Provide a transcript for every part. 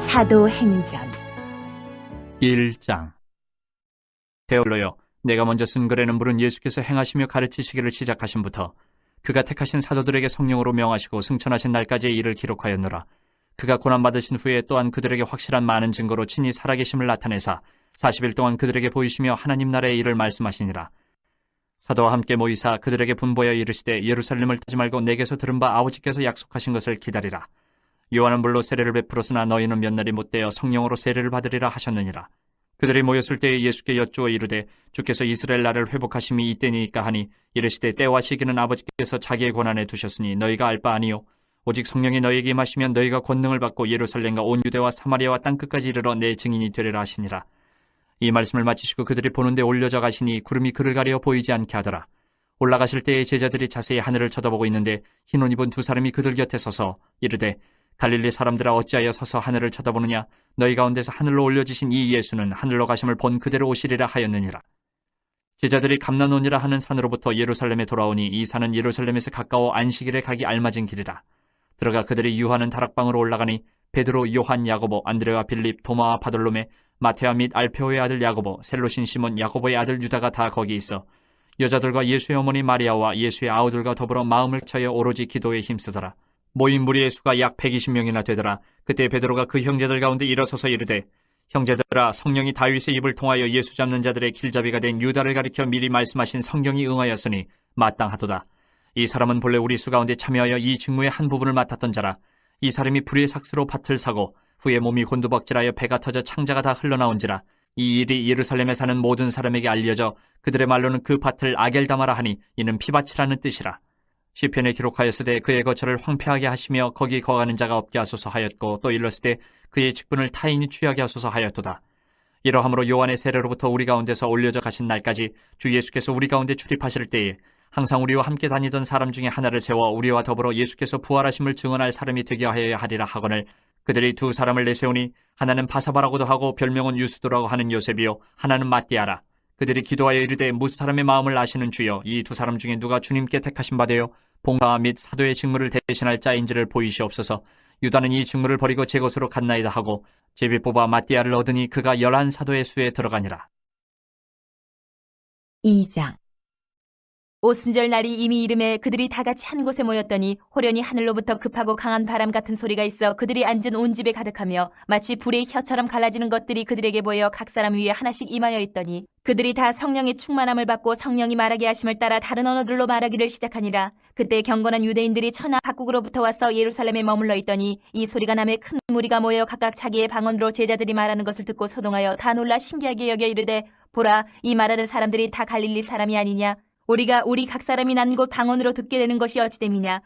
사도행전 1장. 데올로여, 내가 먼저 쓴 글에는 물은 예수께서 행하시며 가르치시기를 시작하심부터 그가 택하신 사도들에게 성령으로 명하시고 승천하신 날까지의 일을 기록하였노라. 그가 고난받으신 후에 또한 그들에게 확실한 많은 증거로 친히 살아계심을 나타내사 40일 동안 그들에게 보이시며 하나님 나라의 일을 말씀하시니라. 사도와 함께 모이사 그들에게 분보여 이르시되 예루살렘을 타지 말고 내게서 들은 바 아버지께서 약속하신 것을 기다리라. 요한은 물로 세례를 베풀었으나 너희는 몇 날이 못되어 성령으로 세례를 받으리라 하셨느니라. 그들이 모였을 때에 예수께 여쭈어 이르되 주께서 이스라엘 나라를 회복하심이 이때니이까 하니 이르시되 때와 시기는 아버지께서 자기의 권한에 두셨으니 너희가 알 바 아니요 오직 성령이 너희에게 임하시면 너희가 권능을 받고 예루살렘과 온 유대와 사마리아와 땅끝까지 이르러 내 증인이 되리라 하시니라. 이 말씀을 마치시고 그들이 보는데 올려져 가시니 구름이 그를 가려 보이지 않게 하더라. 올라가실 때에 제자들이 자세히 하늘을 쳐다보고 있는데 흰 옷 입은 두 사람이 그들 곁에 서서 이르되 갈릴리 사람들아 어찌하여 서서 하늘을 쳐다보느냐. 너희 가운데서 하늘로 올려지신 이 예수는 하늘로 가심을 본 그대로 오시리라 하였느니라. 제자들이 감난원이라 하는 산으로부터 예루살렘에 돌아오니 이 산은 예루살렘에서 가까워 안식일에 가기 알맞은 길이라. 들어가 그들이 유하는 다락방으로 올라가니 베드로, 요한, 야고보, 안드레와 빌립, 도마와 바돌로메, 마테아 및 알페오의 아들 야고보, 셀로신 시몬, 야고보의 아들 유다가 다 거기 있어 여자들과 예수의 어머니 마리아와 예수의 아우들과 더불어 마음을 쳐여 오로지 기도에 힘쓰더라. 모인 무리의 수가 약 120명이나 되더라. 그때 베드로가 그 형제들 가운데 일어서서 이르되 형제들아, 성령이 다윗의 입을 통하여 예수 잡는 자들의 길잡이가 된 유다를 가리켜 미리 말씀하신 성경이 응하였으니 마땅하도다. 이 사람은 본래 우리 수 가운데 참여하여 이 직무의 한 부분을 맡았던 자라. 이 사람이 불의 삭스로 밭을 사고 후에 몸이 곤두박질하여 배가 터져 창자가 다 흘러나온지라. 이 일이 예루살렘에 사는 모든 사람에게 알려져 그들의 말로는 그 밭을 아겔다마라 하니 이는 피밭이라는 뜻이라. 시편에 기록하였으되 그의 거처를 황폐하게 하시며 거기 거하는 자가 없게 하소서 하였고 또 일렀으되 그의 직분을 타인이 취하게 하소서 하였도다. 이러함으로 요한의 세례로부터 우리 가운데서 올려져 가신 날까지 주 예수께서 우리 가운데 출입하실 때에 항상 우리와 함께 다니던 사람 중에 하나를 세워 우리와 더불어 예수께서 부활하심을 증언할 사람이 되게 하여야 하리라 하거늘 그들이 두 사람을 내세우니 하나는 바사바라고도 하고 별명은 유스도라고 하는 요셉이요 하나는 마띠아라. 그들이 기도하여 이르되 무슨 사람의 마음을 아시는 주여 이 두 사람 중에 누가 주님께 택하신 바되요 봉사 및 사도의 직무를 대신할 자인지를 보이시옵소서. 유다는 이 직무를 버리고 제 것으로 갔나이다 하고 제비 뽑아 마띠아를 얻으니 그가 11사도의 수에 들어가니라. 2장 오순절 날이 이미 이름에 그들이 다 같이 한 곳에 모였더니 호련히 하늘로부터 급하고 강한 바람 같은 소리가 있어 그들이 앉은 온 집에 가득하며 마치 불의 혀처럼 갈라지는 것들이 그들에게 보여 각 사람 위에 하나씩 임하여 있더니 그들이 다 성령의 충만함을 받고 성령이 말하게 하심을 따라 다른 언어들로 말하기를 시작하니라. 그때 경건한 유대인들이 천하 각국으로부터 와서 예루살렘에 머물러 있더니 이 소리가 남에 큰 무리가 모여 각각 자기의 방언으로 제자들이 말하는 것을 듣고 소동하여 다 놀라 신기하게 여겨 이르되 보라, 이 말하는 사람들이 다 갈릴리 사람이 아니냐. 우리가 우리 각 사람이 난 곳 방언으로 듣게 되는 것이 어찌됨이냐.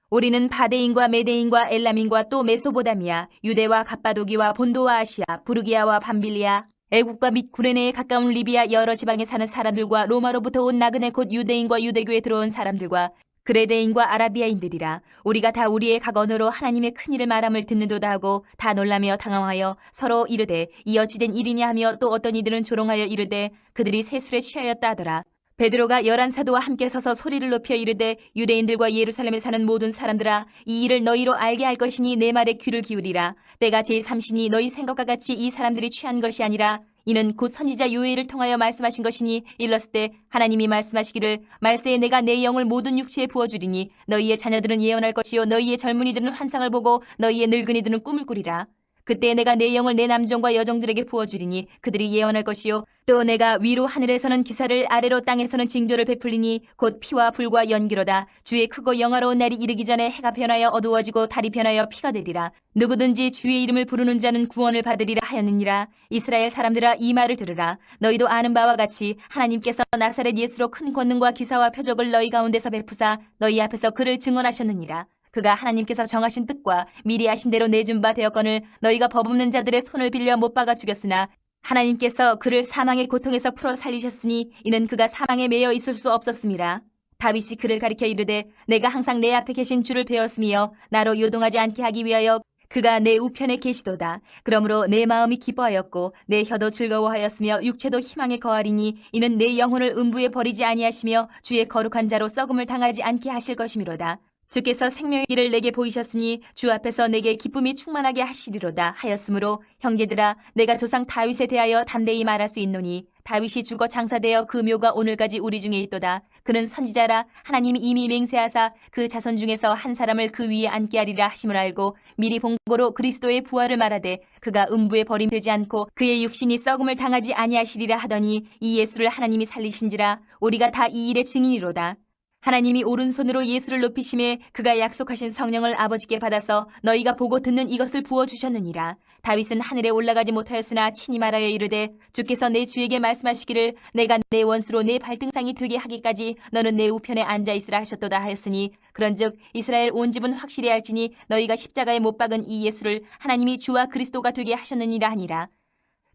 우리는 바데인과 메데인과 엘람인과 또 메소보다미아, 유대와 갑바도기와 본도와 아시아, 부르기아와 밤빌리아, 애국과 및 구레네에 가까운 리비아 여러 지방에 사는 사람들과 로마로부터 온 나그네 곧 유대인과 유대교에 들어온 사람들과 그레데인과 아라비아인들이라. 우리가 다 우리의 각 언어로 하나님의 큰 일을 말함을 듣는도다 하고 다 놀라며 당황하여 서로 이르되 이 어찌된 일이냐 하며 또 어떤 이들은 조롱하여 이르되 그들이 세술에 취하였다 하더라. 베드로가 11사도와 함께 서서 소리를 높여 이르되 유대인들과 예루살렘에 사는 모든 사람들아, 이 일을 너희로 알게 할 것이니 내 말에 귀를 기울이라. 때가 제3시니 너희 생각과 같이 이 사람들이 취한 것이 아니라 이는 곧 선지자 요엘을 통하여 말씀하신 것이니 일렀을 때 하나님이 말씀하시기를 말세에 내가 내 영을 모든 육체에 부어주리니 너희의 자녀들은 예언할 것이요 너희의 젊은이들은 환상을 보고 너희의 늙은이들은 꿈을 꾸리라. 그때 내가 내 영을 내 남종과 여종들에게 부어주리니 그들이 예언할 것이요 또 내가 위로 하늘에서는 기사를 아래로 땅에서는 징조를 베풀리니 곧 피와 불과 연기로다. 주의 크고 영화로운 날이 이르기 전에 해가 변하여 어두워지고 달이 변하여 피가 되리라. 누구든지 주의 이름을 부르는 자는 구원을 받으리라 하였느니라. 이스라엘 사람들아, 이 말을 들으라. 너희도 아는 바와 같이 하나님께서 나사렛 예수로 큰 권능과 기사와 표적을 너희 가운데서 베푸사 너희 앞에서 그를 증언하셨느니라. 그가 하나님께서 정하신 뜻과 미리 아신 대로 내준 바 되었거늘 너희가 법 없는 자들의 손을 빌려 못 박아 죽였으나 하나님께서 그를 사망의 고통에서 풀어 살리셨으니 이는 그가 사망에 매여 있을 수 없었음이라. 다윗이 그를 가리켜 이르되 내가 항상 내 앞에 계신 주를 배웠으며 나로 요동하지 않게 하기 위하여 그가 내 우편에 계시도다. 그러므로 내 마음이 기뻐하였고 내 혀도 즐거워하였으며 육체도 희망에 거하리니 이는 내 영혼을 음부에 버리지 아니하시며 주의 거룩한 자로 썩음을 당하지 않게 하실 것이미로다. 주께서 생명의 길을 내게 보이셨으니 주 앞에서 내게 기쁨이 충만하게 하시리로다 하였으므로 형제들아 내가 조상 다윗에 대하여 담대히 말할 수 있노니 다윗이 죽어 장사되어 그 묘가 오늘까지 우리 중에 있도다. 그는 선지자라 하나님이 이미 맹세하사 그 자손 중에서 한 사람을 그 위에 앉게 하리라 하심을 알고 미리 본고로 그리스도의 부활을 말하되 그가 음부에 버림되지 않고 그의 육신이 썩음을 당하지 아니하시리라 하더니 이 예수를 하나님이 살리신지라 우리가 다 이 일의 증인이로다. 하나님이 오른손으로 예수를 높이심에 그가 약속하신 성령을 아버지께 받아서 너희가 보고 듣는 이것을 부어주셨느니라. 다윗은 하늘에 올라가지 못하였으나 친히 말하여 이르되 주께서 내 주에게 말씀하시기를 내가 내 원수로 내 발등상이 되게 하기까지 너는 내 우편에 앉아있으라 하셨도다 하였으니 그런즉 이스라엘 온 집은 확실히 알지니 너희가 십자가에 못 박은 이 예수를 하나님이 주와 그리스도가 되게 하셨느니라 하니라.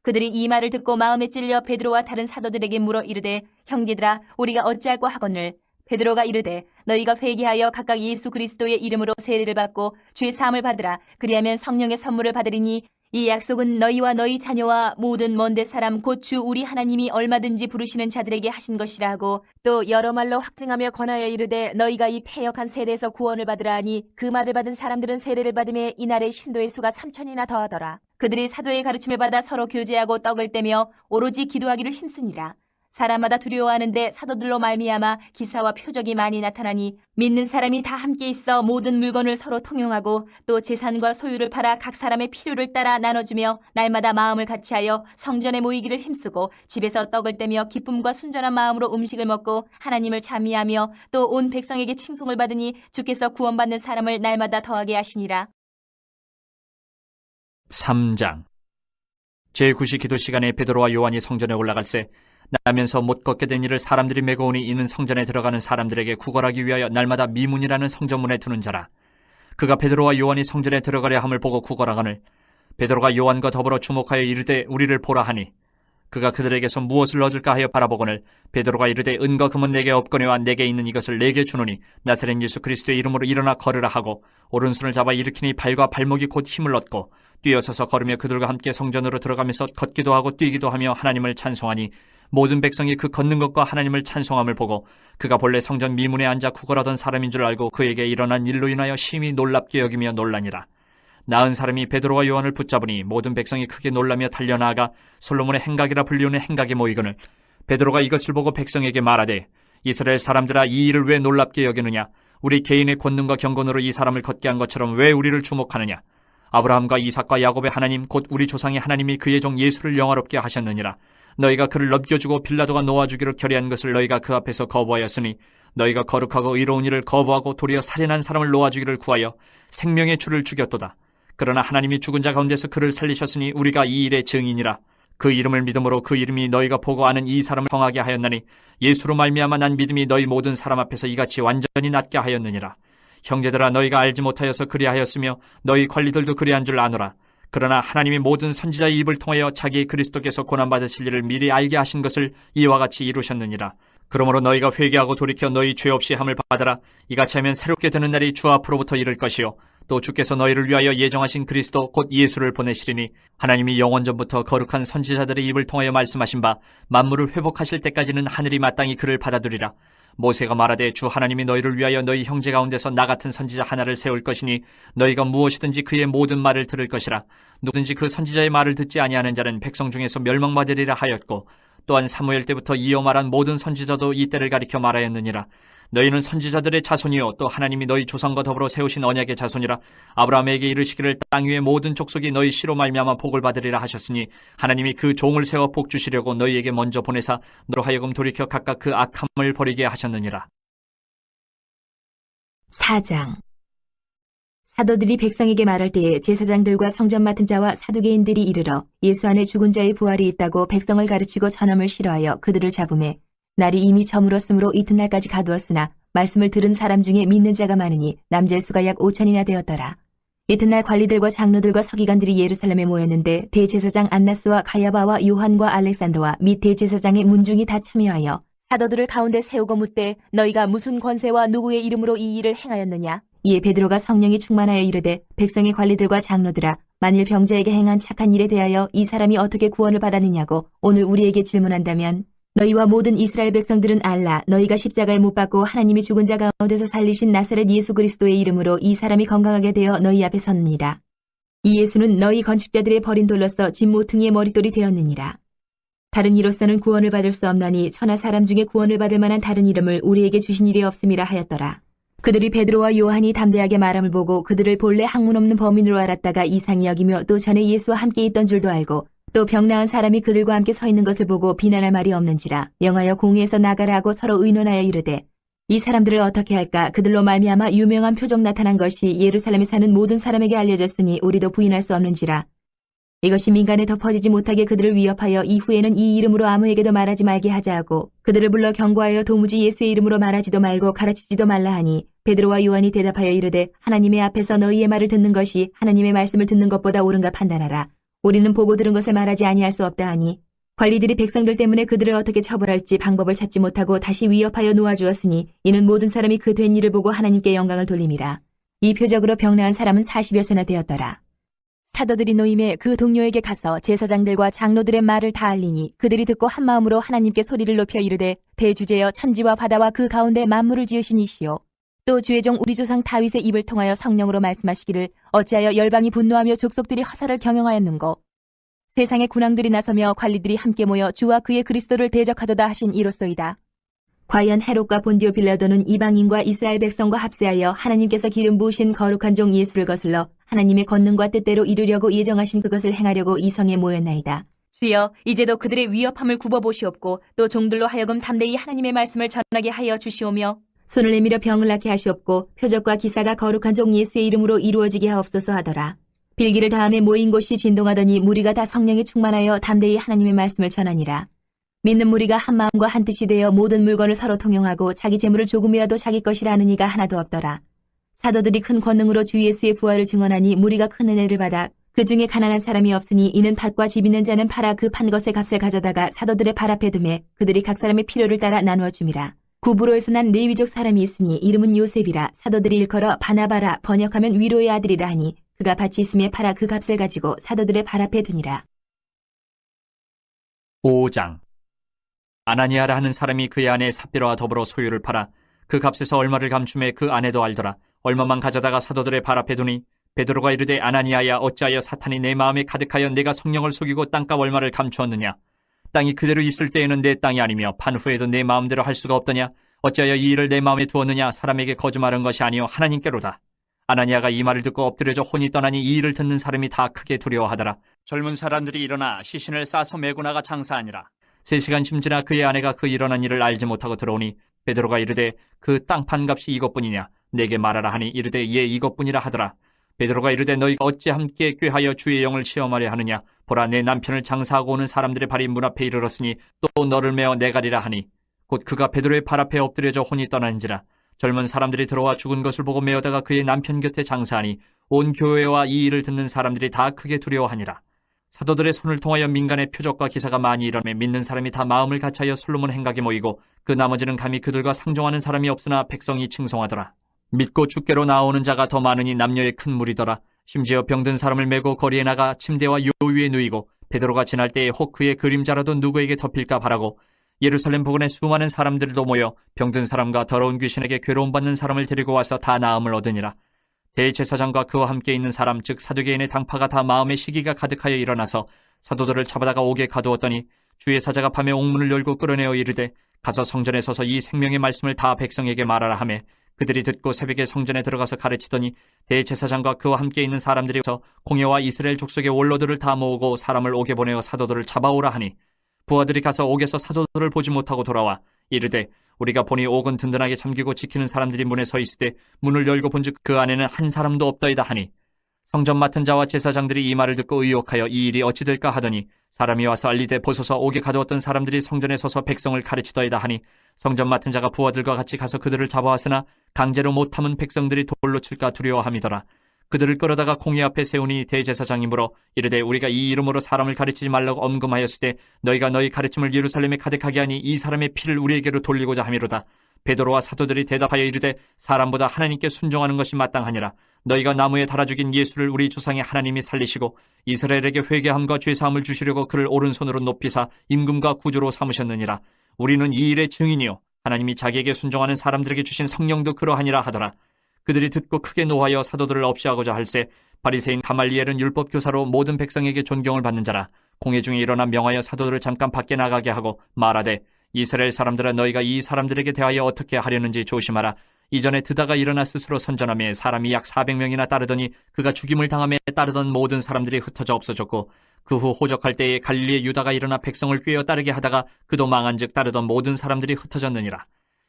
그들이 이 말을 듣고 마음에 찔려 베드로와 다른 사도들에게 물어 이르되 형제들아 우리가 어찌할꼬 하거늘 베드로가 이르되 너희가 회개하여 각각 예수 그리스도의 이름으로 세례를 받고 죄 사함을 받으라. 그리하면 성령의 선물을 받으리니 이 약속은 너희와 너희 자녀와 모든 먼데 사람 곧 주 우리 하나님이 얼마든지 부르시는 자들에게 하신 것이라 하고 또 여러 말로 확증하며 권하여 이르되 너희가 이 패역한 세대에서 구원을 받으라 하니 그 말을 받은 사람들은 세례를 받음에 이날의 신도의 수가 3,000이나 더하더라. 그들이 사도의 가르침을 받아 서로 교제하고 떡을 떼며 오로지 기도하기를 힘쓰니라. 사람마다 두려워하는데 사도들로 말미암아 기사와 표적이 많이 나타나니 믿는 사람이 다 함께 있어 모든 물건을 서로 통용하고 또 재산과 소유를 팔아 각 사람의 필요를 따라 나눠주며 날마다 마음을 같이하여 성전에 모이기를 힘쓰고 집에서 떡을 떼며 기쁨과 순전한 마음으로 음식을 먹고 하나님을 찬미하며 또 온 백성에게 칭송을 받으니 주께서 구원받는 사람을 날마다 더하게 하시니라. 3장 제9시 기도 시간에 베드로와 요한이 성전에 올라갈새 나면서 못 걷게 된 이를 사람들이 메고 오니 이는 성전에 들어가는 사람들에게 구걸하기 위하여 날마다 미문이라는 성전문에 두는 자라. 그가 베드로와 요한이 성전에 들어가려 함을 보고 구걸하거늘 베드로가 요한과 더불어 주목하여 이르되 우리를 보라 하니 그가 그들에게서 무엇을 얻을까 하여 바라보거늘 베드로가 이르되 은과 금은 내게 없거니와 내게 있는 이것을 내게 주노니 나사렛 예수 그리스도의 이름으로 일어나 걸으라 하고 오른손을 잡아 일으키니 발과 발목이 곧 힘을 얻고 뛰어서서 걸으며 그들과 함께 성전으로 들어가면서 걷기도 하고 뛰기도 하며 하나님을 찬송하니 모든 백성이 그 걷는 것과 하나님을 찬송함을 보고 그가 본래 성전 미문에 앉아 구걸하던 사람인 줄 알고 그에게 일어난 일로 인하여 심히 놀랍게 여기며 놀라니라. 나은 사람이 베드로와 요한을 붙잡으니 모든 백성이 크게 놀라며 달려나아가 솔로몬의 행각이라 불리우는 행각에 모이거늘 베드로가 이것을 보고 백성에게 말하되 이스라엘 사람들아 이 일을 왜 놀랍게 여기느냐 우리 개인의 권능과 경건으로 이 사람을 걷게 한 것처럼 왜 우리를 주목하느냐 아브라함과 이삭과 야곱의 하나님 곧 우리 조상의 하나님이 그의 종 예수를 영화롭게 하셨느니라. 너희가 그를 넘겨주고 빌라도가 놓아주기로 결의한 것을 너희가 그 앞에서 거부하였으니 너희가 거룩하고 의로운 일을 거부하고 도리어 살인한 사람을 놓아주기를 구하여 생명의 주를 죽였도다. 그러나 하나님이 죽은 자 가운데서 그를 살리셨으니 우리가 이 일의 증인이라. 그 이름을 믿음으로 그 이름이 너희가 보고 아는 이 사람을 정하게 하였나니 예수로 말미암아 난 믿음이 너희 모든 사람 앞에서 이같이 완전히 낫게 하였느니라. 형제들아 너희가 알지 못하여서 그리하였으며 너희 관리들도 그리한 줄 아노라. 그러나 하나님이 모든 선지자의 입을 통하여 자기 그리스도께서 고난받으실 일을 미리 알게 하신 것을 이와 같이 이루셨느니라. 그러므로 너희가 회개하고 돌이켜 너희 죄 없이 함을 받아라. 이같이 하면 새롭게 되는 날이 주 앞으로부터 이를 것이요 또 주께서 너희를 위하여 예정하신 그리스도 곧 예수를 보내시리니 하나님이 영원전부터 거룩한 선지자들의 입을 통하여 말씀하신 바 만물을 회복하실 때까지는 하늘이 마땅히 그를 받아두리라. 모세가 말하되 주 하나님이 너희를 위하여 너희 형제 가운데서 나 같은 선지자 하나를 세울 것이니 너희가 무엇이든지 그의 모든 말을 들을 것이라. 누구든지 그 선지자의 말을 듣지 아니하는 자는 백성 중에서 멸망받으리라 하였고 또한 사무엘 때부터 이어 말한 모든 선지자도 이 때를 가리켜 말하였느니라. 너희는 선지자들의 자손이요 또 하나님이 너희 조상과 더불어 세우신 언약의 자손이라. 아브라함에게 이르시기를 땅 위의 모든 족속이 너희 씨로 말미암아 복을 받으리라 하셨으니 하나님이 그 종을 세워 복 주시려고 너희에게 먼저 보내사 너로 하여금 돌이켜 각각 그 악함을 버리게 하셨느니라. 4장 사도들이 백성에게 말할 때에 제사장들과 성전 맡은 자와 사두개인들이 이르러 예수 안에 죽은 자의 부활이 있다고 백성을 가르치고 전함을 싫어하여 그들을 잡음에 날이 이미 저물었으므로 이튿날까지 가두었으나 말씀을 들은 사람 중에 믿는 자가 많으니 남자의 수가 약 5,000이나 되었더라. 이튿날 관리들과 장로들과 서기관들이 예루살렘에 모였는데 대제사장 안나스와 가야바와 요한과 알렉산더와 및 대제사장의 문중이 다 참여하여 사도들을 가운데 세우고 묻되 너희가 무슨 권세와 누구의 이름으로 이 일을 행하였느냐? 이에 베드로가 성령이 충만하여 이르되 백성의 관리들과 장로들아 만일 병자에게 행한 착한 일에 대하여 이 사람이 어떻게 구원을 받았느냐고 오늘 우리에게 질문한다면 너희와 모든 이스라엘 백성들은 알라. 너희가 십자가에 못 박고 하나님이 죽은 자 가운데서 살리신 나사렛 예수 그리스도의 이름으로 이 사람이 건강하게 되어 너희 앞에 섰느니라. 이 예수는 너희 건축자들의 버린 돌로서 집 모퉁이의 머릿돌이 되었느니라. 다른 이로서는 구원을 받을 수 없나니 천하 사람 중에 구원을 받을 만한 다른 이름을 우리에게 주신 일이 없음이라 하였더라. 그들이 베드로와 요한이 담대하게 말함을 보고 그들을 본래 학문 없는 범인으로 알았다가 이상히 여기며 또 전에 예수와 함께 있던 줄도 알고 또 병 나은 사람이 그들과 함께 서 있는 것을 보고 비난할 말이 없는지라 명하여 공회에서 나가라 하고 서로 의논하여 이르되 이 사람들을 어떻게 할까? 그들로 말미암아 유명한 표적 나타난 것이 예루살렘에 사는 모든 사람에게 알려졌으니 우리도 부인할 수 없는지라. 이것이 민간에 더 퍼지지 못하게 그들을 위협하여 이후에는 이 이름으로 아무에게도 말하지 말게 하자 하고 그들을 불러 경고하여 도무지 예수의 이름으로 말하지도 말고 가르치지도 말라 하니 베드로와 요한이 대답하여 이르되 하나님의 앞에서 너희의 말을 듣는 것이 하나님의 말씀을 듣는 것보다 옳은가 판단하라. 우리는 보고 들은 것을 말하지 아니할 수 없다 하니 관리들이 백성들 때문에 그들을 어떻게 처벌할지 방법을 찾지 못하고 다시 위협하여 놓아주었으니 이는 모든 사람이 그 된 일을 보고 하나님께 영광을 돌림이라. 이 표적으로 병 나은 사람은 40여세나 되었더라. 사도들이 노임에 그 동료에게 가서 제사장들과 장로들의 말을 다 알리니 그들이 듣고 한마음으로 하나님께 소리를 높여 이르되 대주제여 천지와 바다와 그 가운데 만물을 지으신 이시오. 또 주의 종 우리 조상 다윗의 입을 통하여 성령으로 말씀하시기를 어찌하여 열방이 분노하며 족속들이 화살을 경영하였는고 세상의 군왕들이 나서며 관리들이 함께 모여 주와 그의 그리스도를 대적하도다 하신 이로소이다. 과연 헤롯과 본디오 빌라도는 이방인과 이스라엘 백성과 합세하여 하나님께서 기름 부으신 거룩한 종 예수를 거슬러 하나님의 권능과 뜻대로 이루려고 예정하신 그것을 행하려고 이 성에 모였나이다. 주여, 이제도 그들의 위협함을 굽어보시옵고 또 종들로 하여금 담대히 하나님의 말씀을 전하게 하여 주시오며 손을 내밀어 병을 낫게 하시옵고 표적과 기사가 거룩한 종 예수의 이름으로 이루어지게 하옵소서 하더라. 빌기를 다음에 모인 곳이 진동하더니 무리가 다 성령에 충만하여 담대히 하나님의 말씀을 전하니라. 믿는 무리가 한 마음과 한 뜻이 되어 모든 물건을 서로 통용하고 자기 재물을 조금이라도 자기 것이라 하는 이가 하나도 없더라. 사도들이 큰 권능으로 주 예수의 부활을 증언하니 무리가 큰 은혜를 받아 그 중에 가난한 사람이 없으니 이는 밭과 집 있는 자는 팔아 그 판 것의 값을 가져다가 사도들의 발 앞에 두매 그들이 각 사람의 필요를 따라 나누어 줌이라. 구브로에서 난 레위족 사람이 있으니 이름은 요셉이라. 사도들이 일컬어 바나바라 번역하면 위로의 아들이라 하니 그가 밭이 있음에 팔아 그 값을 가지고 사도들의 발 앞에 두니라. 5장. 아나니아라 하는 사람이 그의 아내 삽비라와 더불어 소유를 팔아 그 값에서 얼마를 감춤해 그 아내도 알더라. 얼마만 가져다가 사도들의 발 앞에 두니 베드로가 이르되 아나니아야 어찌하여 사탄이 내 마음에 가득하여 내가 성령을 속이고 땅값 얼마를 감추었느냐. 땅이 그대로 있을 때에는 내 땅이 아니며 판 후에도 내 마음대로 할 수가 없더냐. 어찌하여 이 일을 내 마음에 두었느냐. 사람에게 거짓말한 것이 아니요 하나님께로다. 아나니아가 이 말을 듣고 엎드려져 혼이 떠나니 이 일을 듣는 사람이 다 크게 두려워하더라. 젊은 사람들이 일어나 시신을 싸서 메고 나가 장사하니라. 3시간쯤 지나 그의 아내가 그 일어난 일을 알지 못하고 들어오니 베드로가 이르되 그 땅 판값이 이것뿐이냐. 내게 말하라 하니 이르되 예 이것뿐이라 하더라. 베드로가 이르되 너희가 어찌 함께 꾀하여 주의 영을 시험하려 하느냐. 보라 내 남편을 장사하고 오는 사람들의 발이 문 앞에 이르렀으니 또 너를 메어 내가리라 하니 곧 그가 베드로의 발 앞에 엎드려져 혼이 떠나는지라. 젊은 사람들이 들어와 죽은 것을 보고 메어다가 그의 남편 곁에 장사하니 온 교회와 이 일을 듣는 사람들이 다 크게 두려워하니라. 사도들의 손을 통하여 민간의 표적과 기사가 많이 일어나며 믿는 사람이 다 마음을 같이하여 솔로몬 행각에 모이고 그 나머지는 감히 그들과 상종하는 사람이 없으나 백성이 칭송하더라. 믿고 주께로 나오는 자가 더 많으니 남녀의 큰 무리더라. 심지어 병든 사람을 메고 거리에 나가 침대와 요 위에 누이고 베드로가 지날 때에 혹 그의 그림자라도 누구에게 덮일까 바라고 예루살렘 부근에 수많은 사람들도 모여 병든 사람과 더러운 귀신에게 괴로움받는 사람을 데리고 와서 다 나음을 얻으니라. 대제사장과 그와 함께 있는 사람 즉 사두개인의 당파가 다 마음의 시기가 가득하여 일어나서 사도들을 잡아다가 옥에 가두었더니 주의 사자가 밤에 옥문을 열고 끌어내어 이르되 가서 성전에 서서 이 생명의 말씀을 다 백성에게 말하라 하매 그들이 듣고 새벽에 성전에 들어가서 가르치더니 대제사장과 그와 함께 있는 사람들이 서 공회와 이스라엘 족속의 원로들을 다 모으고 사람을 옥에 보내어 사도들을 잡아오라 하니 부하들이 가서 옥에서 사도들을 보지 못하고 돌아와 이르되 우리가 보니 옥은 든든하게 잠기고 지키는 사람들이 문에 서 있을 때 문을 열고 본즉 그 안에는 한 사람도 없더이다 하니 성전 맡은 자와 제사장들이 이 말을 듣고 의혹하여 이 일이 어찌 될까 하더니 사람이 와서 알리되 보소서 옥에 가두었던 사람들이 성전에 서서 백성을 가르치더이다 하니 성전 맡은 자가 부하들과 같이 가서 그들을 잡아왔으나 강제로 못 참은 백성들이 돌로 칠까 두려워함이더라. 그들을 끌어다가 공회 앞에 세우니 대제사장이 물어 이르되 우리가 이 이름으로 사람을 가르치지 말라고 엄금하였을 때 너희가 너희 가르침을 예루살렘에 가득하게 하니 이 사람의 피를 우리에게로 돌리고자 함이로다. 베드로와 사도들이 대답하여 이르되 사람보다 하나님께 순종하는 것이 마땅하니라. 너희가 나무에 달아 죽인 예수를 우리 조상의 하나님이 살리시고 이스라엘에게 회개함과 죄사함을 주시려고 그를 오른손으로 높이사 임금과 구주로 삼으셨느니라. 우리는 이 일의 증인이요 하나님이 자기에게 순종하는 사람들에게 주신 성령도 그러하니라 하더라. 그들이 듣고 크게 노하여 사도들을 없이하고자 할세 바리새인 가말리엘은 율법 교사로 모든 백성에게 존경을 받는 자라. 공회 중에 일어나 명하여 사도들을 잠깐 밖에 나가게 하고 말하되 이스라엘 사람들아 너희가 이 사람들에게 대하여 어떻게 하려는지 조심하라. 이전에 드다가 일어나 스스로 선전하며 사람이 약 400명이나 따르더니 그가 죽임을 당함에 따르던 모든 사람들이 흩어져 없어졌고 그 후 호적할 때에 갈릴리의 유다가 일어나 백성을 꾀어 따르게 하다가 그도 망한즉 따르던 모든 사람들이 흩어졌느니라.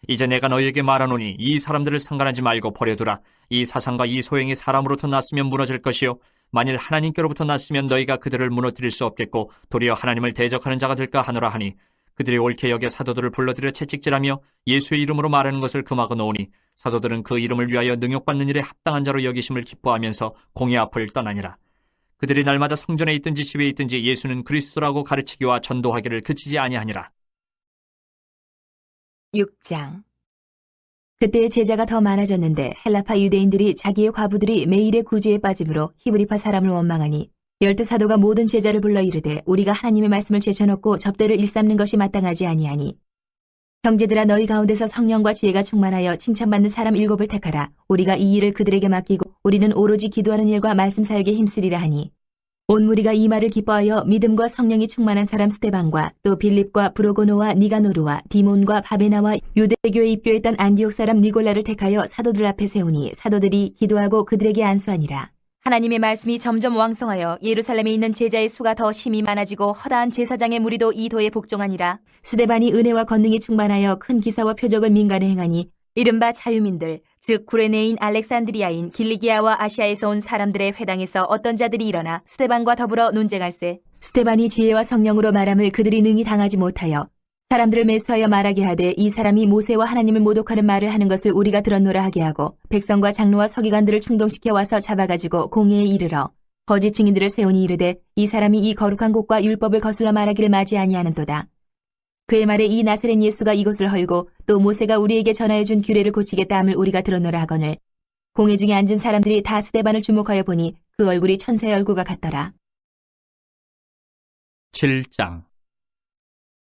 이제 내가 너희에게 말하노니 이 사람들을 상관하지 말고 버려두라. 이 사상과 이 소행이 사람으로부터 났으면 무너질 것이요 만일 하나님께로부터 났으면 너희가 그들을 무너뜨릴 수 없겠고 도리어 하나님을 대적하는 자가 될까 하노라 하니 그들이 옳게 여겨 사도들을 불러들여 채찍질하며 예수의 이름으로 말하는 것을 금하고 놓으니 사도들은 그 이름을 위하여 능욕받는 일에 합당한 자로 여기심을 기뻐하면서 공회 앞을 떠나니라. 그들이 날마다 성전에 있든지 집에 있든지 예수는 그리스도라고 가르치기와 전도하기를 그치지 아니하니라. 6장. 그때 제자가 더 많아졌는데 헬라파 유대인들이 자기의 과부들이 매일의 구제에 빠짐으로 히브리파 사람을 원망하니 12사도가 모든 제자를 불러 이르되 우리가 하나님의 말씀을 제쳐놓고 접대를 일삼는 것이 마땅하지 아니하니 형제들아 너희 가운데서 성령과 지혜가 충만하여 칭찬받는 사람 7을 택하라. 우리가 이 일을 그들에게 맡기고 우리는 오로지 기도하는 일과 말씀 사역에 힘쓰리라 하니 온 무리가 이 말을 기뻐하여 믿음과 성령이 충만한 사람 스데반과 또 빌립과 브로고노와 니가노르와 디몬과 바베나와 유대교에 입교했던 안디옥 사람 니골라를 택하여 사도들 앞에 세우니 사도들이 기도하고 그들에게 안수하니라. 하나님의 말씀이 점점 왕성하여 예루살렘에 있는 제자의 수가 더 심히 많아지고 허다한 제사장의 무리도 이 도에 복종하니라. 스데반이 은혜와 권능이 충만하여 큰 기사와 표적을 민간에 행하니 이른바 자유민들 즉 구레네인 알렉산드리아인 길리기아와 아시아에서 온 사람들의 회당에서 어떤 자들이 일어나 스데반과 더불어 논쟁할세. 스데반이 지혜와 성령으로 말함을 그들이 능히 당하지 못하여 사람들을 매수하여 말하게 하되 이 사람이 모세와 하나님을 모독하는 말을 하는 것을 우리가 들었노라 하게 하고 백성과 장로와 서기관들을 충동시켜 와서 잡아가지고 공회에 이르러 거짓 증인들을 세우니 이르되 이 사람이 이 거룩한 곳과 율법을 거슬러 말하기를 맞이 아니하는도다. 그의 말에 이 나사렛 예수가 이곳을 헐고 또 모세가 우리에게 전하여 준 규례를 고치겠다 함을 우리가 들었노라 하거늘 공회 중에 앉은 사람들이 다 스데반을 주목하여 보니 그 얼굴이 천사의 얼굴과 같더라. 7장.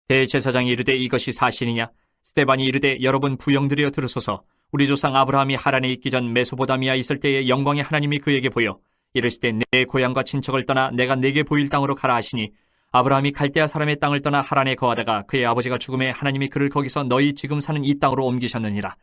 대제사장이 이르되 이것이 사실이냐? 스데반이 이르되 여러분 부영들이여 들으소서. 우리 조상 아브라함이 하란에 있기 전 메소보다미아 있을 때에 영광의 하나님이 그에게 보여 이르시되 내 고향과 친척을 떠나 내가 내게 보일 땅으로 가라 하시니 아브라함이 갈대아 사람의 땅을 떠나 하란에 거하다가 그의 아버지가 죽음에 하나님이 그를 거기서 너희 지금 사는 이 땅으로 옮기셨느니라.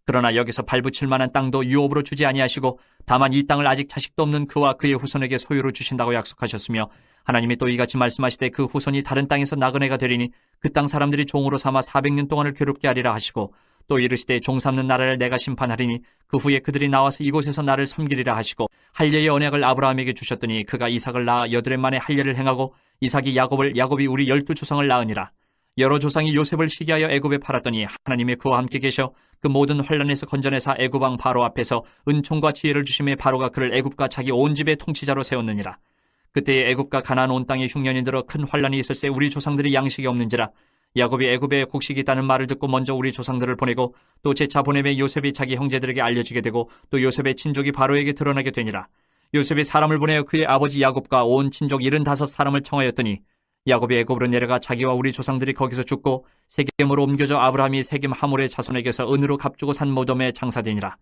그러나 여기서 발붙일 만한 땅도 유업으로 주지 아니하시고 다만 이 땅을 아직 자식도 없는 그와 그의 후손에게 소유로 주신다고 약속하셨으며 하나님이 또 이같이 말씀하시되 그 후손이 다른 땅에서 나그네가 되리니 그 땅 사람들이 종으로 삼아 400년 동안을 괴롭게 하리라 하시고 또 이르시되 종 삼는 나라를 내가 심판하리니 그 후에 그들이 나와서 이곳에서 나를 섬기리라 하시고 할례의 언약을 아브라함에게 주셨더니 그가 이삭을 낳아 8해 만에 할례를 행하고 이삭이 야곱을 야곱이 우리 12조상을 낳으니라. 여러 조상이 요셉을 시기하여 애굽에 팔았더니 하나님이 그와 함께 계셔 그 모든 환란에서 건져내사 애굽 왕 바로 앞에서 은총과 지혜를 주심에 바로가 그를 애굽과 자기 온 집의 통치자로 세웠느니라. 그때에 애굽과 가나안 온 땅에 흉년이 들어 큰 환란이 있을새 우리 조상들이 양식이 없는지라. 야곱이 애굽에 곡식이 있다는 말을 듣고 먼저 우리 조상들을 보내고 또 재차 보내매 요셉이 자기 형제들에게 알려지게 되고 또 요셉의 친족이 바로에게 드러나게 되니라. 요셉이 사람을 보내어 그의 아버지 야곱과 온 친족 75사람을 청하였더니 야곱이 애굽으로 내려가 자기와 우리 조상들이 거기서 죽고 세겜으로 옮겨져 아브라함이 세겜 하몰의 자손에게서 은으로 값주고 산 무덤에 장사되니라.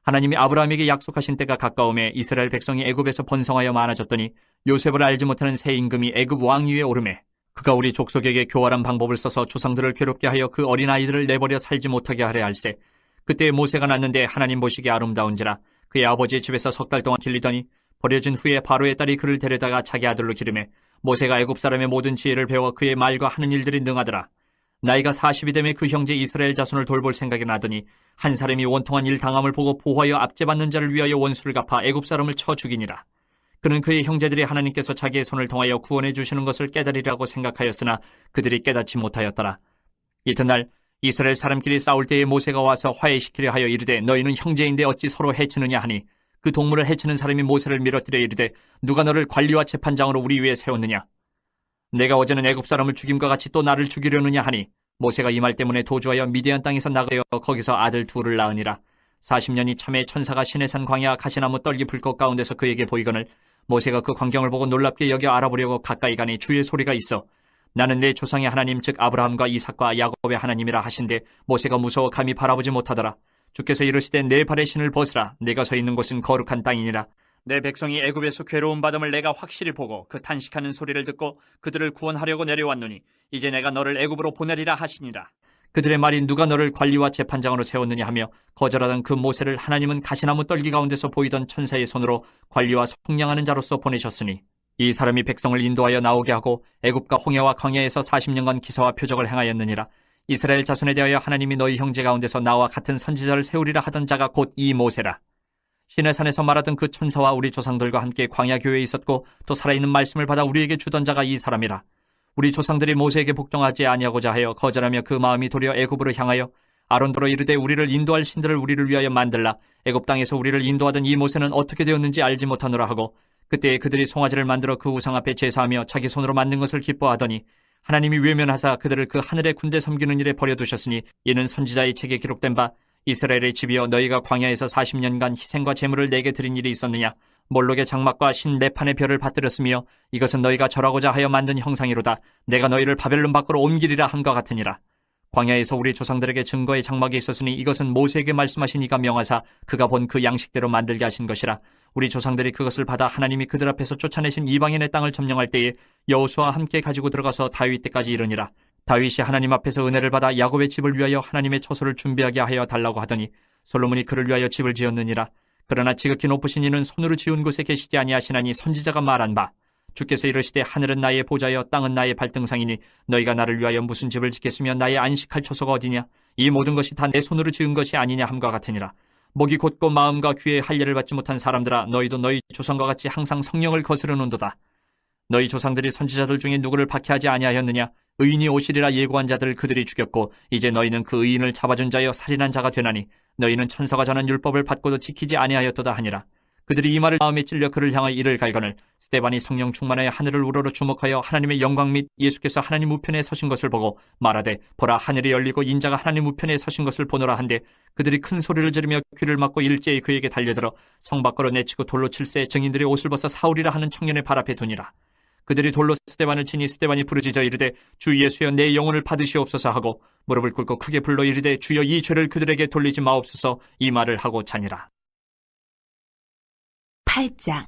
하나님이 아브라함에게 약속하신 때가 가까움에 이스라엘 백성이 애굽에서 번성하여 많아졌더니 요셉을 알지 못하는 새 임금이 애굽 왕위에 오르매 그가 우리 족속에게 교활한 방법을 써서 조상들을 괴롭게 하여 그 어린아이들을 내버려 살지 못하게 하려 할세. 그때 모세가 났는데 하나님 보시기에 아름다운지라 그의 아버지의 집에서 3달 동안 길리더니 버려진 후에 바로의 딸이 그를 데려다가 자기 아들로 기르매 모세가 애굽 사람의 모든 지혜를 배워 그의 말과 하는 일들이 능하더라. 나이가 40이 되매 그 형제 이스라엘 자손을 돌볼 생각이 나더니 한 사람이 원통한 일 당함을 보고 보호하여 압제받는 자를 위하여 원수를 갚아 애굽 사람을 쳐 죽이니라. 그는 그의 형제들이 하나님께서 자기의 손을 통하여 구원해 주시는 것을 깨달으리라고 생각하였으나 그들이 깨닫지 못하였더라. 이튿날 이스라엘 사람끼리 싸울 때에 모세가 와서 화해시키려 하여 이르되 너희는 형제인데 어찌 서로 해치느냐 하니 그 동물을 해치는 사람이 모세를 밀어뜨려 이르되 누가 너를 관리와 재판장으로 우리 위에 세웠느냐? 내가 어제는 애굽 사람을 죽임과 같이 또 나를 죽이려느냐 하니 모세가 이 말 때문에 도주하여 미디안 땅에서 나가여 거기서 아들 둘을 낳으니라. 40년이 참에 천사가 시내산 광야 가시나무 떨기 불꽃 가운데서 그에게 보이거늘 모세가 그 광경을 보고 놀랍게 여겨 알아보려고 가까이 가니 주의 소리가 있어 나는 내 조상의 하나님 즉 아브라함과 이삭과 야곱의 하나님이라 하신데 모세가 무서워 감히 바라보지 못하더라. 주께서 이르시되 내 발의 신을 벗으라. 내가 서 있는 곳은 거룩한 땅이니라. 내 백성이 애굽에서 괴로움 받음을 내가 확실히 보고 그 탄식하는 소리를 듣고 그들을 구원하려고 내려왔노니 이제 내가 너를 애굽으로 보내리라 하시니라. 그들의 말이 누가 너를 관리와 재판장으로 세웠느냐 하며 거절하던 그 모세를 하나님은 가시나무 떨기 가운데서 보이던 천사의 손으로 관리와 속량하는 자로서 보내셨으니 이 사람이 백성을 인도하여 나오게 하고 애굽과 홍해와 광야에서 40년간 기사와 표적을 행하였느니라. 이스라엘 자손에 대하여 하나님이 너희 형제 가운데서 나와 같은 선지자를 세우리라 하던 자가 곧 이 모세라. 시내산에서 말하던 그 천사와 우리 조상들과 함께 광야 교회에 있었고 또 살아있는 말씀을 받아 우리에게 주던 자가 이 사람이라. 우리 조상들이 모세에게 복종하지 아니하고자 하여 거절하며 그 마음이 도리어 애굽으로 향하여 아론더러 이르되 우리를 인도할 신들을 우리를 위하여 만들라. 애굽 땅에서 우리를 인도하던 이 모세는 어떻게 되었는지 알지 못하노라 하고 그때에 그들이 송아지를 만들어 그 우상 앞에 제사하며 자기 손으로 만든 것을 기뻐하더니 하나님이 외면하사 그들을 그 하늘의 군대 섬기는 일에 버려두셨으니 이는 선지자의 책에 기록된 바 이스라엘의 집이여 너희가 광야에서 40년간 희생과 제물을 내게 드린 일이 있었느냐. 몰록의 장막과 신 레판의 별을 받들었으며 이것은 너희가 절하고자 하여 만든 형상이로다. 내가 너희를 바벨론 밖으로 옮기리라 함과 같으니라. 광야에서 우리 조상들에게 증거의 장막이 있었으니 이것은 모세에게 말씀하신 이가 명하사 그가 본 그 양식대로 만들게 하신 것이라. 우리 조상들이 그것을 받아 하나님이 그들 앞에서 쫓아내신 이방인의 땅을 점령할 때에 여호수아와 함께 가지고 들어가서 다윗 때까지 이르니라. 다윗이 하나님 앞에서 은혜를 받아 야곱의 집을 위하여 하나님의 처소를 준비하게 하여 달라고 하더니 솔로몬이 그를 위하여 집을 지었느니라. 그러나 지극히 높으신 이는 손으로 지은 곳에 계시지 아니하시나니 선지자가 말한 바 주께서 이르시되 하늘은 나의 보좌여 땅은 나의 발등상이니 너희가 나를 위하여 무슨 집을 짓겠으며 나의 안식할 처소가 어디냐. 이 모든 것이 다 내 손으로 지은 것이 아니냐 함과 같으니라. 목이 곧고 마음과 귀에 할례를 받지 못한 사람들아 너희도 너희 조상과 같이 항상 성령을 거스르는도다. 너희 조상들이 선지자들 중에 누구를 박해하지 아니하였느냐. 의인이 오시리라 예고한 자들을 그들이 죽였고 이제 너희는 그 의인을 잡아준 자여 살인한 자가 되나니 너희는 천사가 전한 율법을 받고도 지키지 아니하였도다 하니라. 그들이 이 말을 마음에 찔려 그를 향하여 이를 갈거늘 스데반이 성령 충만하여 하늘을 우러러 주목하여 하나님의 영광 및 예수께서 하나님 우편에 서신 것을 보고 말하되 보라 하늘이 열리고 인자가 하나님 우편에 서신 것을 보노라 한데 그들이 큰 소리를 지르며 귀를 막고 일제히 그에게 달려들어 성 밖으로 내치고 돌로 칠세 증인들이 옷을 벗어 사울이라 하는 청년의 발 앞에 두니라. 그들이 돌로 스데반을 치니 스데반이 부르짖어 이르되 주 예수여 내 영혼을 받으시옵소서 하고 무릎을 꿇고 크게 불러 이르되 주여 이 죄를 그들에게 돌리지 마옵소서 이 말을 하고 자니라. 8장.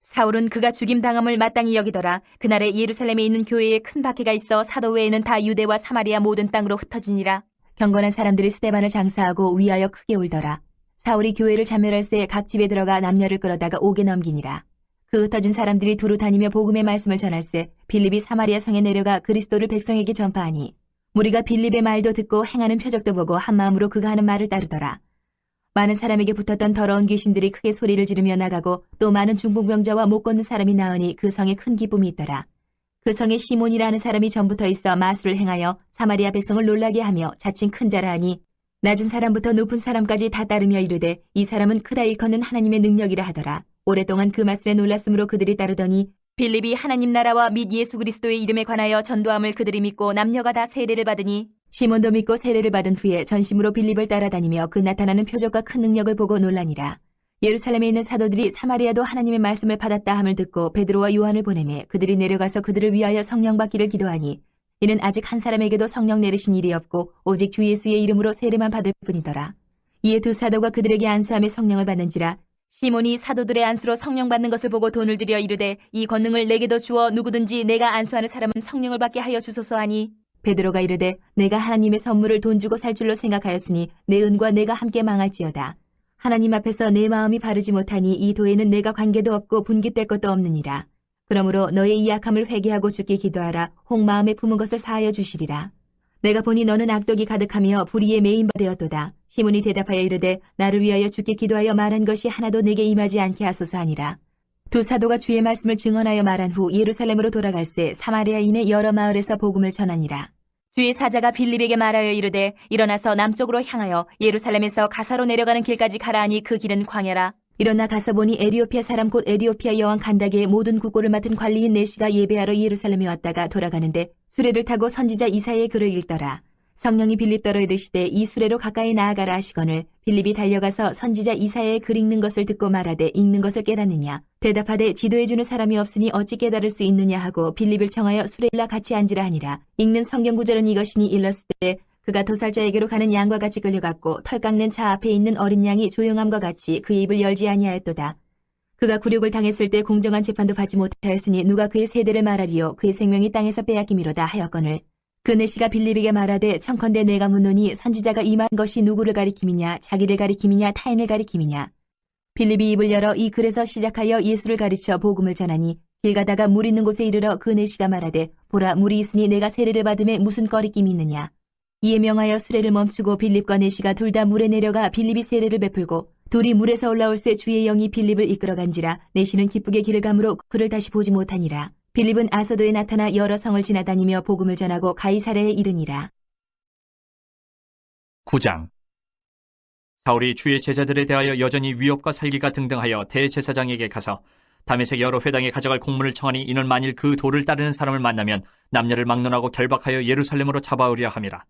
사울은 그가 죽임당함을 마땅히 여기더라. 그날에 예루살렘에 있는 교회에 큰 박해가 있어 사도 외에는 다 유대와 사마리아 모든 땅으로 흩어지니라. 경건한 사람들이 스데반을 장사하고 위하여 크게 울더라. 사울이 교회를 참멸할새 각 집에 들어가 남녀를 끌어다가 옥에 넘기니라. 그 흩어진 사람들이 두루 다니며 복음의 말씀을 전할새 빌립이 사마리아 성에 내려가 그리스도를 백성에게 전파하니 무리가 빌립의 말도 듣고 행하는 표적도 보고 한마음으로 그가 하는 말을 따르더라. 많은 사람에게 붙었던 더러운 귀신들이 크게 소리를 지르며 나가고 또 많은 중풍병자와 못 걷는 사람이 나으니 그 성에 큰 기쁨이 있더라. 그 성에 시몬이라 하는 사람이 전부터 있어 마술을 행하여 사마리아 백성을 놀라게 하며 자칭 큰 자라 하니 낮은 사람부터 높은 사람까지 다 따르며 이르되 이 사람은 크다 일컫는 하나님의 능력이라 하더라. 오랫동안 그 말씀에 놀랐으므로 그들이 따르더니 빌립이 하나님 나라와 및 예수 그리스도의 이름에 관하여 전도함을 그들이 믿고 남녀가 다 세례를 받으니 시몬도 믿고 세례를 받은 후에 전심으로 빌립을 따라다니며 그 나타나는 표적과 큰 능력을 보고 놀라니라. 예루살렘에 있는 사도들이 사마리아도 하나님의 말씀을 받았다 함을 듣고 베드로와 요한을 보내매 그들이 내려가서 그들을 위하여 성령 받기를 기도하니 이는 아직 한 사람에게도 성령 내리신 일이 없고 오직 주 예수의 이름으로 세례만 받을 뿐이더라. 이에 두 사도가 그들에게 안수함에 성령을 받는지라. 시몬이 사도들의 안수로 성령 받는 것을 보고 돈을 들여 이르되 이 권능을 내게도 주어 누구든지 내가 안수하는 사람은 성령을 받게 하여 주소서 하니 베드로가 이르되 내가 하나님의 선물을 돈 주고 살 줄로 생각하였으니 내 은과 내가 함께 망할지어다. 하나님 앞에서 내 마음이 바르지 못하니 이 도에는 내가 관계도 없고 분깃될 것도 없느니라. 그러므로 너의 이 약함을 회개하고 주께 기도하라. 혹 마음에 품은 것을 사하여 주시리라. 내가 보니 너는 악독이 가득하며 불의에 매인 바 되었도다. 시몬이 대답하여 이르되 나를 위하여 주께 기도하여 말한 것이 하나도 내게 임하지 않게 하소서 하니라. 두 사도가 주의 말씀을 증언하여 말한 후 예루살렘으로 돌아갈새 사마리아인의 여러 마을에서 복음을 전하니라. 주의 사자가 빌립에게 말하여 이르되 일어나서 남쪽으로 향하여 예루살렘에서 가사로 내려가는 길까지 가라 하니 그 길은 광야라. 일어나 가서 보니 에디오피아 사람 곧 에디오피아 여왕 간다게의 모든 국고를 맡은 관리인 내시가 예배하러 예루살렘에 왔다가 돌아가는데 수레를 타고 선지자 이사야의 글을 읽더라. 성령이 빌립더러 이르시되 이 수레로 가까이 나아가라 하시거늘 빌립이 달려가서 선지자 이사야의 글 읽는 것을 듣고 말하되 읽는 것을 깨닫느냐 대답하되 지도해주는 사람이 없으니 어찌 깨달을 수 있느냐 하고 빌립을 청하여 수레일라 같이 앉으라 하니라. 읽는 성경 구절은 이것이니 일렀을 때 그가 도살자에게로 가는 양과 같이 끌려갔고 털 깎는 차 앞에 있는 어린 양이 조용함과 같이 그의 입을 열지 아니하였도다. 그가 굴욕을 당했을 때 공정한 재판도 받지 못하였으니 누가 그의 세대를 말하리요 그의 생명이 땅에서 빼앗김이로다 하였거늘 그 내시가 빌립에게 말하되 청컨대 내가 묻노니 선지자가 임한 것이 누구를 가리킴이냐 자기를 가리킴이냐 타인을 가리킴이냐. 빌립이 입을 열어 이 글에서 시작하여 예수를 가르쳐 복음을 전하니 길 가다가 물 있는 곳에 이르러 그 내시가 말하되 보라 물이 있으니 내가 세례를 받음에 무슨 꺼리낌이 있느냐. 이에 명하여 수레를 멈추고 빌립과 내시가 둘 다 물에 내려가 빌립이 세례를 베풀고 둘이 물에서 올라올새 주의 영이 빌립을 이끌어간지라. 내시는 기쁘게 길을 가므로 그를 다시 보지 못하니라. 빌립은 아소도에 나타나 여러 성을 지나다니며 복음을 전하고 가이사랴에 이르니라. 9장. 사울이 주의 제자들에 대하여 여전히 위협과 살기가 등등하여 대제사장에게 가서 다메섹 여러 회당에 가져갈 공문을 청하니 이는 만일 그 도를 따르는 사람을 만나면 남녀를 막론하고 결박하여 예루살렘으로 잡아오려 함이라.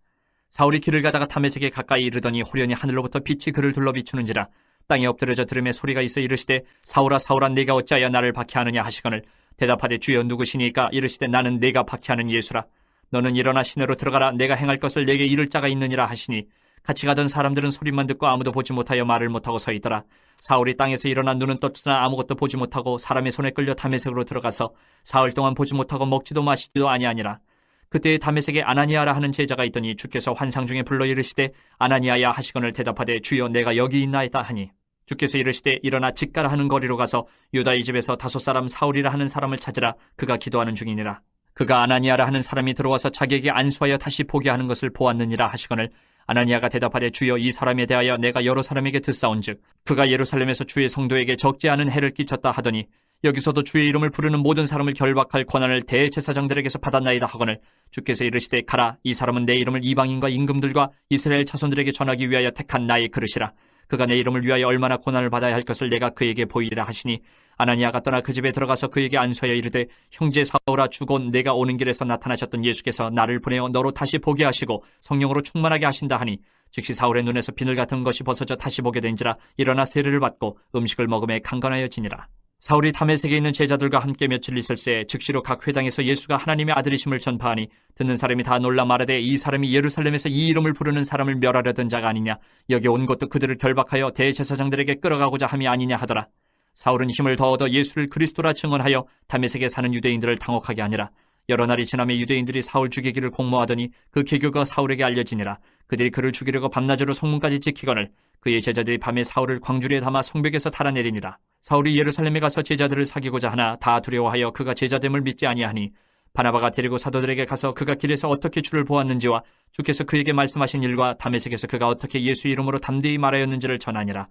사울이 길을 가다가 다메섹에 가까이 이르더니 호련히 하늘로부터 빛이 그를 둘러 비추는지라. 땅에 엎드려져 들음에 소리가 있어 이르시되 사울아 사울아 내가 어찌하여 나를 박해하느냐 하시거늘 대답하되 주여 누구시니까 이르시되 나는 내가 박해하는 예수라. 너는 일어나 시내로 들어가라. 내가 행할 것을 내게 이를 자가 있느니라 하시니 같이 가던 사람들은 소리만 듣고 아무도 보지 못하여 말을 못하고 서 있더라. 사울이 땅에서 일어나 눈은 떴으나 아무것도 보지 못하고 사람의 손에 끌려 다메섹으로 들어가서 사흘 동안 보지 못하고 먹지도 마시지도 아니하니라. 그때에 다메섹에 아나니아라 하는 제자가 있더니 주께서 환상 중에 불러 이르시되 아나니아야 하시거늘 대답하되 주여 내가 여기 있나이다 하니 주께서 이르시되 일어나 직가라 하는 거리로 가서 유다의 집에서 다섯 사람 사울이라 하는 사람을 찾으라. 그가 기도하는 중이니라. 그가 아나니아라 하는 사람이 들어와서 자기에게 안수하여 다시 보게 하는 것을 보았느니라 하시거늘 아나니아가 대답하되 주여 이 사람에 대하여 내가 여러 사람에게 듣사온즉 그가 예루살렘에서 주의 성도에게 적지 않은 해를 끼쳤다 하더니 여기서도 주의 이름을 부르는 모든 사람을 결박할 권한을 대제사장들에게서 받았나이다 하거늘 주께서 이르시되 가라. 이 사람은 내 이름을 이방인과 임금들과 이스라엘 자손들에게 전하기 위하여 택한 나의 그릇이라. 그가 내 이름을 위하여 얼마나 고난을 받아야 할 것을 내가 그에게 보이리라 하시니 아나니아가 떠나 그 집에 들어가서 그에게 안수하여 이르되 형제 사울아 주곧 내가 오는 길에서 나타나셨던 예수께서 나를 보내어 너로 다시 보게 하시고 성령으로 충만하게 하신다 하니 즉시 사울의 눈에서 비늘 같은 것이 벗어져 다시 보게 된지라. 일어나 세례를 받고 음식을 먹음에 강건하여지니라. 사울이 다메섹에 있는 제자들과 함께 며칠 있을새 즉시로 각 회당에서 예수가 하나님의 아들이심을 전파하니 듣는 사람이 다 놀라 말하되 이 사람이 예루살렘에서 이 이름을 부르는 사람을 멸하려던 자가 아니냐. 여기 온 것도 그들을 결박하여 대제사장들에게 끌어가고자 함이 아니냐 하더라. 사울은 힘을 더 얻어 예수를 그리스도라 증언하여 다메섹에 사는 유대인들을 당혹하게 하니라. 여러 날이 지나며 유대인들이 사울 죽이기를 공모하더니 그 계교가 사울에게 알려지니라. 그들이 그를 죽이려고 밤낮으로 성문까지 지키거늘 그의 제자들이 밤에 사울을 광주리에 담아 성벽에서 달아내리니라. 사울이 예루살렘에 가서 제자들을 사귀고자 하나 다 두려워하여 그가 제자됨을 믿지 아니하니 바나바가 데리고 사도들에게 가서 그가 길에서 어떻게 주를 보았는지와 주께서 그에게 말씀하신 일과 다메섹에서 그가 어떻게 예수 이름으로 담대히 말하였는지를 전하니라.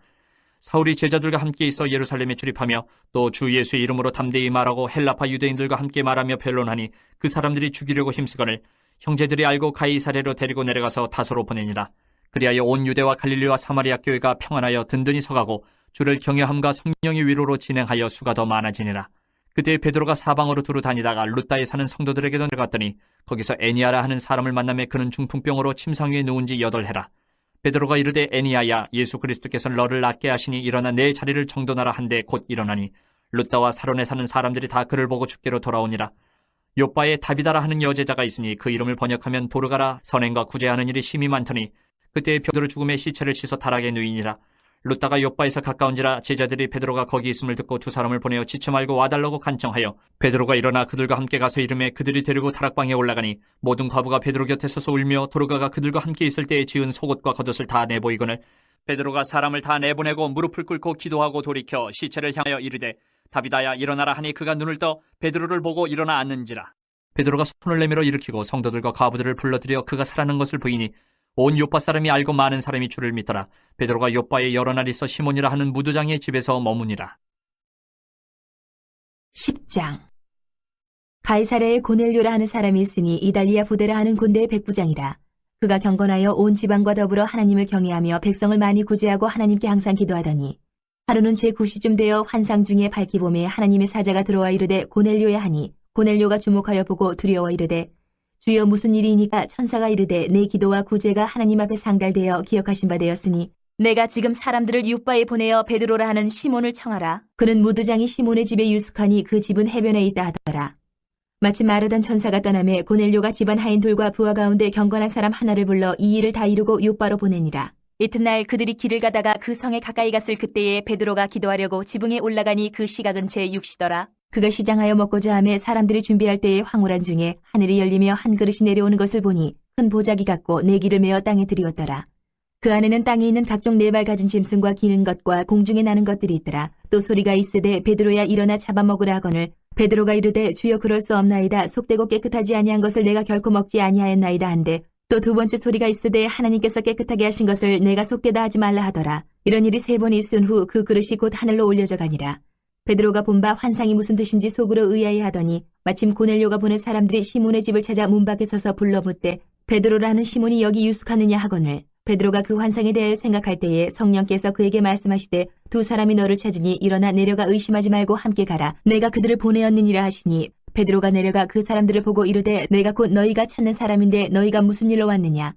사울이 제자들과 함께 있어 예루살렘에 출입하며 또 주 예수의 이름으로 담대히 말하고 헬라파 유대인들과 함께 말하며 변론하니 그 사람들이 죽이려고 힘쓰거늘 형제들이 알고 가이사랴로 데리고 내려가서 다소로 보내니라. 그리하여 온 유대와 갈릴리와 사마리아 교회가 평안하여 든든히 서가고 주를 경외함과 성령의 위로로 진행하여 수가 더 많아지니라. 그때 베드로가 사방으로 두루 다니다가 룻다에 사는 성도들에게도 들어갔더니 거기서 애니아라 하는 사람을 만나매 그는 중풍병으로 침상 위에 누운 지 8해라. 베드로가 이르되 애니아야 예수 그리스도께서 너를 낫게 하시니 일어나 내 자리를 정돈하라 한데 곧 일어나니 룻다와 사론에 사는 사람들이 다 그를 보고 죽게로 돌아오니라. 요빠에 다비다라 하는 여제자가 있으니 그 이름을 번역하면 도르가라 선행과 구제하는 일이 심히 많더니 그때 베드로 죽음에 시체를 씻어 타락에 누이니라. 룻다가 요빠에서 가까운지라 제자들이 베드로가 거기 있음을 듣고 두 사람을 보내어 지쳐 말고 와달라고 간청하여 베드로가 일어나 그들과 함께 가서 이름에 그들이 데리고 다락방에 올라가니 모든 과부가 베드로 곁에 서서 울며 도르가가 그들과 함께 있을 때에 지은 속옷과 겉옷을 다 내보이거늘 베드로가 사람을 다 내보내고 무릎을 꿇고 기도하고 돌이켜 시체를 향하여 이르되 다비다야 일어나라 하니 그가 눈을 떠 베드로를 보고 일어나 앉는지라. 베드로가 손을 내밀어 일으키고 성도들과 과부들을 불러들여 그가 살아난 것을 보이니 온 요빠 사람이 알고 많은 사람이 주를 믿더라. 베드로가 요빠에 여러 날 있어 시몬이라 하는 무두장의 집에서 머무니라. 10장. 가이사랴에 고넬료라 하는 사람이 있으니 이달리아 부대라 하는 군대의 백부장이라. 그가 경건하여 온 지방과 더불어 하나님을 경외하며 백성을 많이 구제하고 하나님께 항상 기도하더니 하루는 제9시쯤 되어 환상 중에 밝기 봄에 하나님의 사자가 들어와 이르되 고넬료야 하니 고넬료가 주목하여 보고 두려워 이르되 주여 무슨 일이니까? 천사가 이르되 내 기도와 구제가 하나님 앞에 상달되어 기억하신 바 되었으니 내가 지금 사람들을 윳바에 보내어 베드로라 하는 시몬을 청하라. 그는 무두장이 시몬의 집에 유숙하니 그 집은 해변에 있다 하더라. 마침 마르단 천사가 떠나매 고넬료가 집안 하인들과 부하 가운데 경건한 사람 하나를 불러 이 일을 다 이루고 윳바로 보내니라. 이튿날 그들이 길을 가다가 그 성에 가까이 갔을 그때에 베드로가 기도하려고 지붕에 올라가니 그 시각은 제6시더라. 그가 시장하여 먹고자 하며 사람들이 준비할 때에 황홀한 중에 하늘이 열리며 한 그릇이 내려오는 것을 보니 큰 보자기 같고 내기를 메어 땅에 들이었더라. 그 안에는 땅에 있는 각종 네 발 가진 짐승과 기는 것과 공중에 나는 것들이 있더라. 또 소리가 있으되 베드로야 일어나 잡아먹으라 하거늘 베드로가 이르되 주여 그럴 수 없나이다. 속되고 깨끗하지 아니한 것을 내가 결코 먹지 아니하였나이다 한데 또 두 번째 소리가 있으되 하나님께서 깨끗하게 하신 것을 내가 속되다 하지 말라 하더라. 이런 일이 3번 있은 후 그 그릇이 곧 하늘로 올려져 가니라. 베드로가 본 바 환상이 무슨 뜻인지 속으로 의아해하더니 마침 고넬료가 보낸 사람들이 시몬의 집을 찾아 문 밖에 서서 불러 묻되 베드로라는 시몬이 여기 유숙하느냐 하거늘 베드로가 그 환상에 대해 생각할 때에 성령께서 그에게 말씀하시되 두 사람이 너를 찾으니 일어나 내려가 의심하지 말고 함께 가라. 내가 그들을 보내었느니라 하시니 베드로가 내려가 그 사람들을 보고 이르되 내가 곧 너희가 찾는 사람인데 너희가 무슨 일로 왔느냐.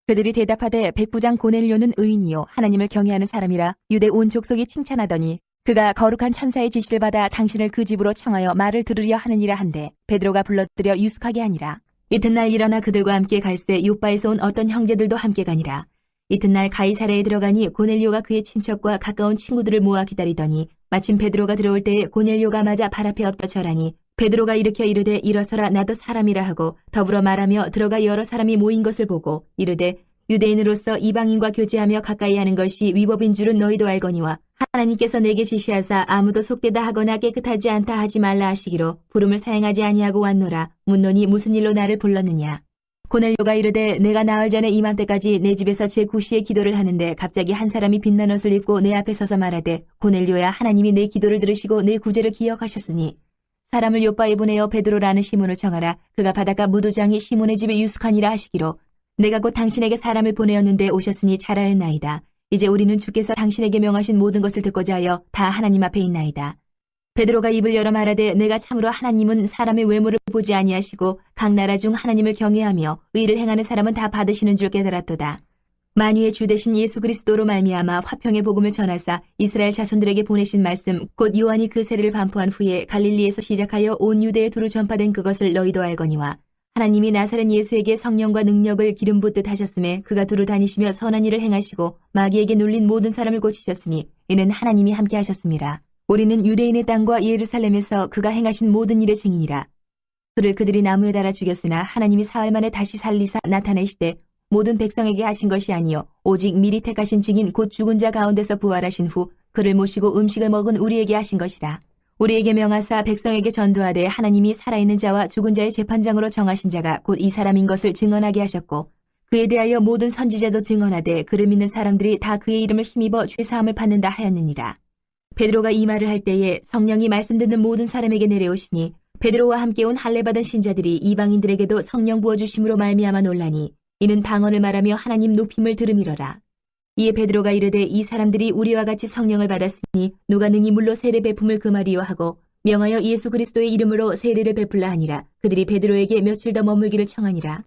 그들이 대답하되 백부장 고넬료는 의인이요 하나님을 경외하는 사람이라 유대 온 족속이 칭찬하더니 그가 거룩한 천사의 지시를 받아 당신을 그 집으로 청하여 말을 들으려 하느니라 한데 베드로가 불러들여 유숙하게 하니라. 이튿날 일어나 그들과 함께 갈새 욥바에서 온 어떤 형제들도 함께 가니라. 이튿날 가이사랴에 들어가니 고넬료가 그의 친척과 가까운 친구들을 모아 기다리더니 마침 베드로가 들어올 때에 고넬료가 맞아 발 앞에 엎드려 절하니 베드로가 일으켜 이르되 일어서라 나도 사람이라 하고 더불어 말하며 들어가 여러 사람이 모인 것을 보고 이르되 유대인으로서 이방인과 교제하며 가까이 하는 것이 위법인 줄은 너희도 알거니와 하나님께서 내게 지시하사 아무도 속되다 하거나 깨끗하지 않다 하지 말라 하시기로 부름을 사용하지 아니하고 왔노라. 묻노니 무슨 일로 나를 불렀느냐. 고넬료가 이르되 내가 나흘 전에 이맘때까지 내 집에서 제9시에 기도를 하는데 갑자기 한 사람이 빛난 옷을 입고 내 앞에 서서 말하되 고넬료야 하나님이 내 기도를 들으시고 내 구제를 기억하셨으니 사람을 욥바에 보내어 베드로라는 시몬을 청하라. 그가 바닷가 무두장이 시몬의 집에 유숙하니라 하시기로 내가 곧 당신에게 사람을 보내었는데 오셨으니 잘하였나이다. 이제 우리는 주께서 당신에게 명하신 모든 것을 듣고자 하여 다 하나님 앞에 있나이다. 베드로가 입을 열어 말하되 내가 참으로 하나님은 사람의 외모를 보지 아니하시고 각 나라 중 하나님을 경외하며 의를 행하는 사람은 다 받으시는 줄 깨달았도다. 만유의 주 되신 예수 그리스도로 말미암아 화평의 복음을 전하사 이스라엘 자손들에게 보내신 말씀 곧 요한이 그 세례를 반포한 후에 갈릴리에서 시작하여 온 유대에 두루 전파된 그것을 너희도 알거니와 하나님이 나사렛 예수에게 성령과 능력을 기름 붓듯 하셨음에 그가 두루 다니시며 선한 일을 행하시고 마귀에게 눌린 모든 사람을 고치셨으니 이는 하나님이 함께 하셨습니다. 우리는 유대인의 땅과 예루살렘에서 그가 행하신 모든 일의 증인이라. 그를 그들이 나무에 달아 죽였으나 하나님이 사흘 만에 다시 살리사 나타내시되 모든 백성에게 하신 것이 아니요 오직 미리 택하신 증인 곧 죽은 자 가운데서 부활하신 후 그를 모시고 음식을 먹은 우리에게 하신 것이라. 우리에게 명하사 백성에게 전도하되 하나님이 살아있는 자와 죽은 자의 재판장으로 정하신 자가 곧 이 사람인 것을 증언하게 하셨고 그에 대하여 모든 선지자도 증언하되 그를 믿는 사람들이 다 그의 이름을 힘입어 죄사함을 받는다 하였느니라. 베드로가 이 말을 할 때에 성령이 말씀 듣는 모든 사람에게 내려오시니 베드로와 함께 온 할례받은 신자들이 이방인들에게도 성령 부어주심으로 말미암아 놀라니 이는 방언을 말하며 하나님 높임을 들음이러라. 이에 베드로가 이르되 이 사람들이 우리와 같이 성령을 받았으니 누가 능히 물로 세례 베품을 금하리요 하고 명하여 예수 그리스도의 이름으로 세례를 베풀라 하니라. 그들이 베드로에게 며칠 더 머물기를 청하니라.